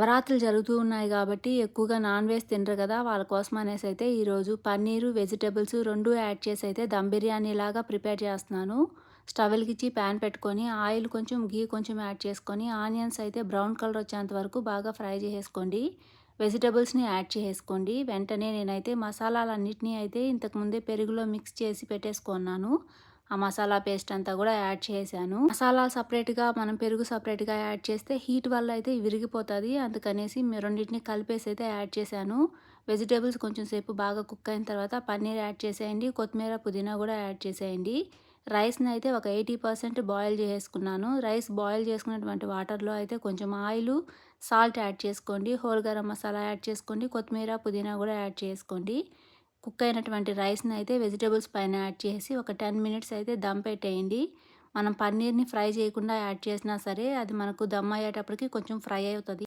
నవరాత్రులు జరుగుతూ ఉన్నాయి కాబట్టి ఎక్కువగా నాన్ వెజ్ తినరు కదా! వాళ్ళ కోసం అనేసి అయితే ఈరోజు పన్నీరు, వెజిటబుల్స్ 2 యాడ్ చేసి అయితే దమ్ బిర్యానీ లాగా ప్రిపేర్ చేస్తున్నాను. స్టవ్ వెలిగించి ప్యాన్ పెట్టుకొని ఆయిల్ కొంచెం, ఘీ కొంచెం యాడ్ చేసుకొని ఆనియన్స్ అయితే బ్రౌన్ కలర్ వచ్చేంత వరకు బాగా ఫ్రై చేసేసుకోండి. వెజిటబుల్స్‌ని యాడ్ చేసేసుకోండి. వెంటనే నేనైతే మసాలాలన్నిటిని అయితే ఇంతకుముందే పెరుగులో మిక్స్ చేసి పెట్టేసుకున్నాను. ఆ మసాలా పేస్ట్ అంతా కూడా యాడ్ చేశాను. మసాలా సెపరేట్‌గా మనం పెరుగు సెపరేట్‌గా యాడ్ చేస్తే హీట్ వల్ల అయితే విరిగిపోతది. అందుకనేసి రెండిటిని కలిపేసి అయితే యాడ్ చేశాను. వెజిటబుల్స్ కొంచెం సేపు బాగా కుక్ అయిన తర్వాత పన్నీర్ యాడ్ చేసేయండి. కొత్తిమీర, పుదీనా కూడా యాడ్ చేసేయండి. రైస్‌ని అయితే ఒక 80% బాయిల్ చేసేసుకున్నాను. రైస్ బాయిల్ చేసుకున్నటువంటి వాటర్‌లో అయితే కొంచెం ఆయిలు, సాల్ట్ యాడ్ చేసుకోండి. హోల్ గరం మసాలా యాడ్ చేసుకోండి. కొత్తిమీర, పుదీనా కూడా యాడ్ చేసుకోండి. కుక్ అయినటువంటి రైస్‌ని అయితే వెజిటబుల్స్ పైన యాడ్ చేసి ఒక 10 మినిట్స్ అయితే దమ్ పెట్టేయండి. మనం పన్నీర్‌ని ఫ్రై చేయకుండా యాడ్ చేసినా సరే అది మనకు దమ్ అయ్యేటప్పటికి కొంచెం ఫ్రై అవుతది.